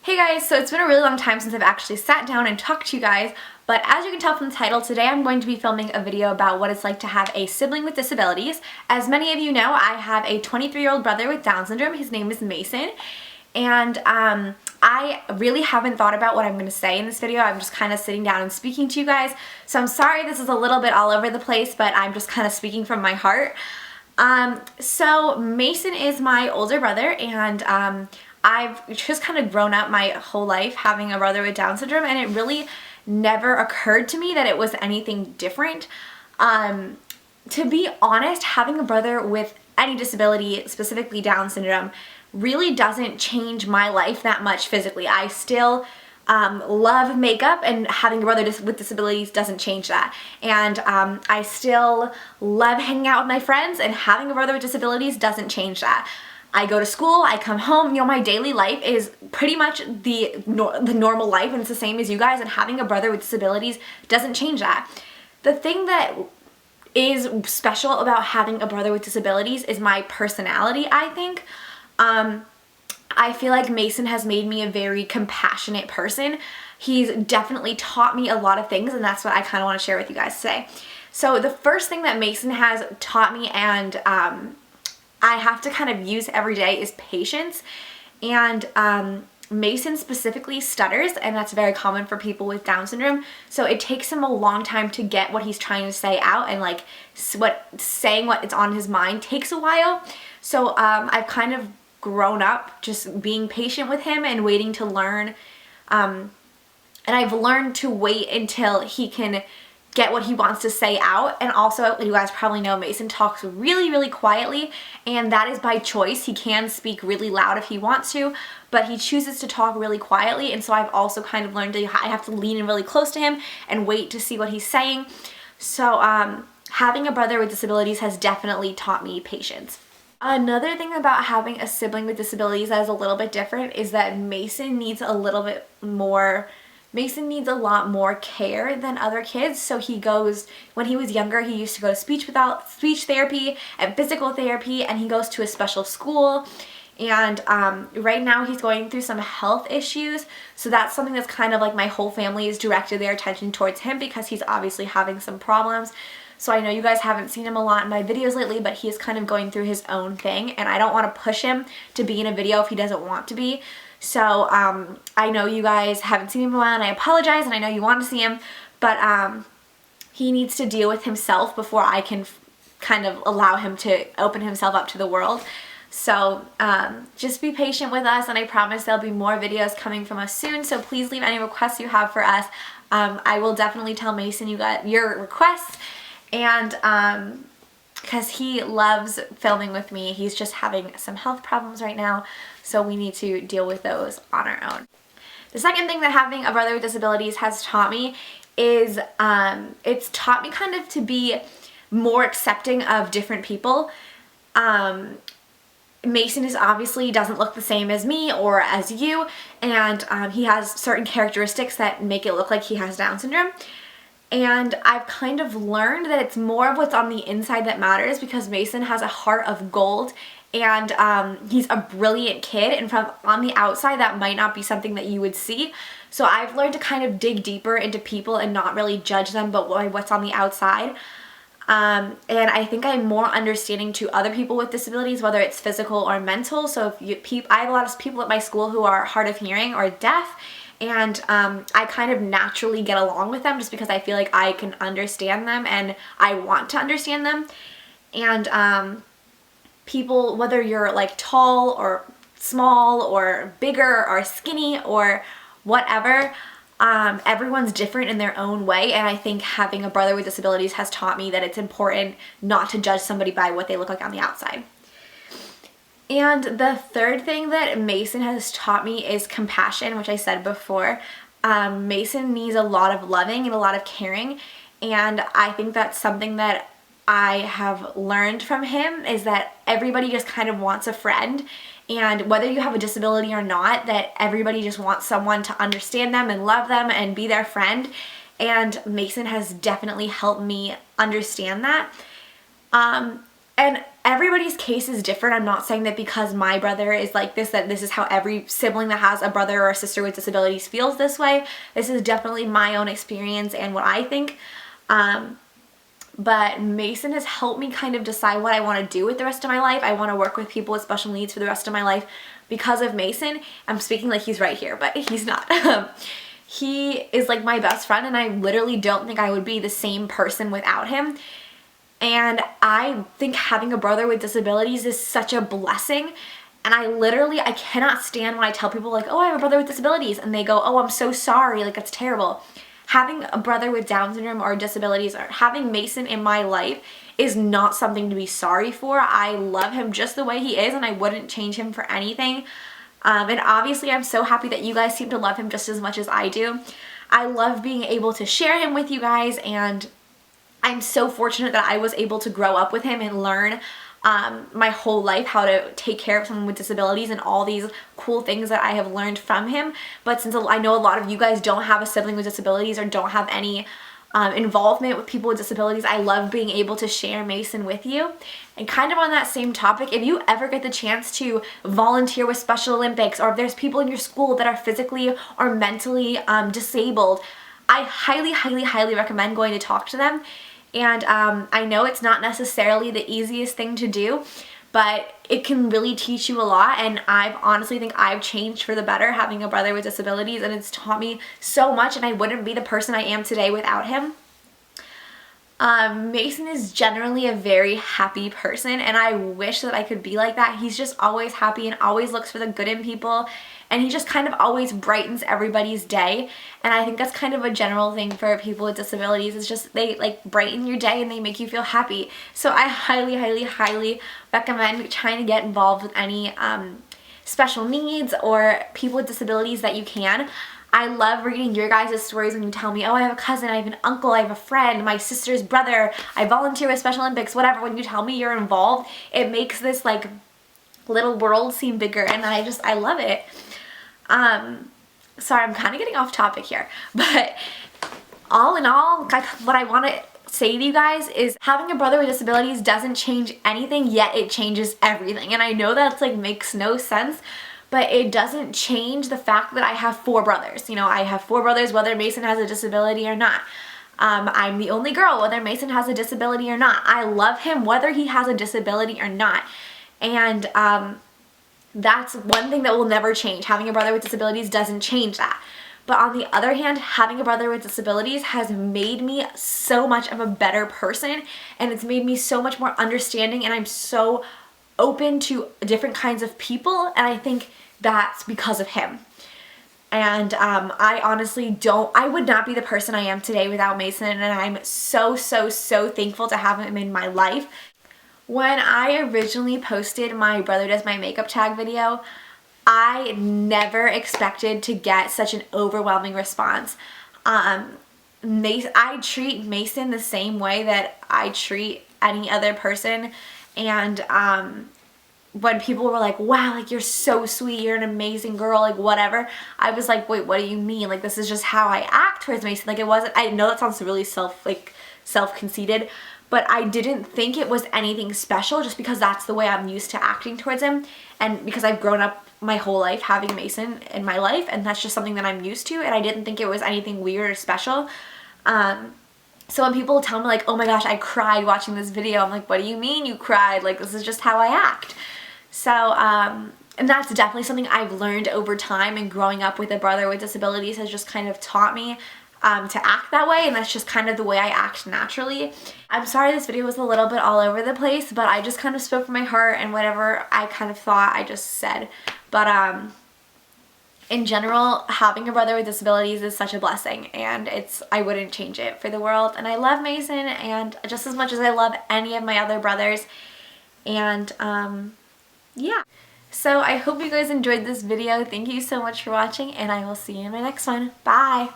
Hey guys, so it's been a really long time since I've actually sat down and talked to you guys, but as you can tell from the title, today I'm going to be filming a video about what it's like to have a sibling with disabilities. As many of you know, I have a 23-year-old brother with Down syndrome. His name is Mason, and I really haven't thought about what I'm going to say in this video. I'm just kind of sitting down and speaking to you guys, so I'm sorry this is a little bit all over the place, but I'm just kind of speaking from my heart. So Mason is my older brother, and I've just kind of grown up my whole life having a brother with Down syndrome, and it really never occurred to me that it was anything different. To be honest, having a brother with any disability, specifically Down syndrome, really doesn't change my life that much physically. I still love makeup, and having a brother with disabilities doesn't change that. And I still love hanging out with my friends, and having a brother with disabilities doesn't change that. I go to school, I come home, you know, my daily life is pretty much the normal life, and it's the same as you guys, and having a brother with disabilities doesn't change that. The thing that is special about having a brother with disabilities is my personality, I think. I feel like Mason has made me a very compassionate person. He's definitely taught me a lot of things, and that's what I kind of want to share with you guys today. So the first thing that Mason has taught me, and I have to kind of use every day, is patience. And Mason specifically stutters, and that's very common for people with Down syndrome. So it takes him a long time to get what he's trying to say out, and like saying what is on his mind takes a while. So I've kind of grown up just being patient with him and waiting to learn. And I've learned to wait until he can get what he wants to say out. And also, you guys probably know, Mason talks really quietly, and that is by choice. He can speak really loud if he wants to, but he chooses to talk really quietly. And so I've also kind of learned that I have to lean in really close to him and wait to see what he's saying. So having a brother with disabilities has definitely taught me patience. Another thing about having a sibling with disabilities that is a little bit different is that Mason needs a lot more care than other kids. So he goes, when he was younger, he used to go to speech therapy and physical therapy, and he goes to a special school. And right now he's going through some health issues. So that's something that's kind of like my whole family has directed their attention towards him, because he's obviously having some problems. So I know you guys haven't seen him a lot in my videos lately, but he is kind of going through his own thing, and I don't want to push him to be in a video if he doesn't want to be. So I know you guys haven't seen him in a while, and I apologize, and I know you want to see him, but he needs to deal with himself before I can kind of allow him to open himself up to the world. So just be patient with us, and I promise there'll be more videos coming from us soon, so please leave any requests you have for us. I will definitely tell Mason you got your requests, and because he loves filming with me. He's just having some health problems right now, so we need to deal with those on our own. The second thing that having a brother with disabilities has taught me is it's taught me kind of to be more accepting of different people. Mason is obviously doesn't look the same as me or as you, and he has certain characteristics that make it look like he has Down syndrome. And I've kind of learned that it's more of what's on the inside that matters, because Mason has a heart of gold, and he's a brilliant kid, and from on the outside that might not be something that you would see. So I've learned to kind of dig deeper into people and not really judge them but what's on the outside. And I think I'm more understanding to other people with disabilities, whether it's physical or mental. So I have a lot of people at my school who are hard of hearing or deaf, and I kind of naturally get along with them just because I feel like I can understand them and I want to understand them. And people, whether you're like tall or small or bigger or skinny or whatever, everyone's different in their own way, and I think having a brother with disabilities has taught me that it's important not to judge somebody by what they look like on the outside. And the third thing that Mason has taught me is compassion, which I said before. Mason needs a lot of loving and a lot of caring, and I think that's something that I have learned from him, is that everybody just kind of wants a friend, and whether you have a disability or not, that everybody just wants someone to understand them and love them and be their friend. And Mason has definitely helped me understand that. And everybody everybody's case is different. I'm not saying that because my brother is like this, that this is how every sibling that has a brother or a sister with disabilities feels this way. This is definitely my own experience and what I think. But Mason has helped me kind of decide what I want to do with the rest of my life. I want to work with people with special needs for the rest of my life because of Mason. I'm speaking like he's right here, but he's not. He is like my best friend, and I literally don't think I would be the same person without him. And I think having a brother with disabilities is such a blessing. And I cannot stand when I tell people like, oh, I have a brother with disabilities. And they go, oh, I'm so sorry. Like, that's terrible. Having a brother with Down syndrome or disabilities, or having Mason in my life, is not something to be sorry for. I love him just the way he is, and I wouldn't change him for anything. And obviously I'm so happy that you guys seem to love him just as much as I do. I love being able to share him with you guys, and I'm so fortunate that I was able to grow up with him and learn my whole life how to take care of someone with disabilities and all these cool things that I have learned from him. But since I know a lot of you guys don't have a sibling with disabilities or don't have any involvement with people with disabilities, I love being able to share Mason with you. And kind of on that same topic, if you ever get the chance to volunteer with Special Olympics, or if there's people in your school that are physically or mentally disabled, I highly, highly, highly recommend going to talk to them. And I know it's not necessarily the easiest thing to do, but it can really teach you a lot. And I honestly think I've changed for the better having a brother with disabilities, and it's taught me so much, and I wouldn't be the person I am today without him. Mason is generally a very happy person, and I wish that I could be like that. He's just always happy and always looks for the good in people, and he just kind of always brightens everybody's day. And I think that's kind of a general thing for people with disabilities. It's just they like brighten your day and they make you feel happy. So I highly, highly, highly recommend trying to get involved with any special needs or people with disabilities that you can. I love reading your guys' stories when you tell me, oh, I have a cousin, I have an uncle, I have a friend, my sister's brother, I volunteer with Special Olympics, whatever. When you tell me you're involved, it makes this like little world seem bigger, and I love it. Sorry, I'm kind of getting off topic here, but all in all, what I want to say to you guys is having a brother with disabilities doesn't change anything, yet it changes everything. And I know that's like makes no sense, but it doesn't change the fact that I have 4 brothers. You know, I have 4 brothers whether Mason has a disability or not. I'm the only girl whether Mason has a disability or not. I love him whether he has a disability or not. And that's one thing that will never change. Having a brother with disabilities doesn't change that. But on the other hand, having a brother with disabilities has made me so much of a better person, and it's made me so much more understanding, and I'm so open to different kinds of people, and I think that's because of him. And I honestly I would not be the person I am today without Mason, and I'm so, so, so thankful to have him in my life. When I originally posted my brother does my makeup tag video, I never expected to get such an overwhelming response. I treat Mason the same way that I treat any other person, and when people were like, wow, like you're so sweet, you're an amazing girl, like whatever, I was like, wait, what do you mean? Like, this is just how I act towards Mason. Like, it wasn't, I know that sounds really self-conceited, but I didn't think it was anything special just because that's the way I'm used to acting towards him, and because I've grown up my whole life having Mason in my life, and that's just something that I'm used to, and I didn't think it was anything weird or special. So when people tell me like, oh my gosh, I cried watching this video, I'm like, what do you mean you cried? Like, this is just how I act. So, and that's definitely something I've learned over time, and growing up with a brother with disabilities has just kind of taught me to act that way, and that's just kind of the way I act naturally. I'm sorry this video was a little bit all over the place, but I just kind of spoke from my heart, and whatever I kind of thought I just said. But in general, having a brother with disabilities is such a blessing, and I wouldn't change it for the world. And I love Mason, and just as much as I love any of my other brothers. And yeah. So I hope you guys enjoyed this video. Thank you so much for watching, and I will see you in my next one. Bye!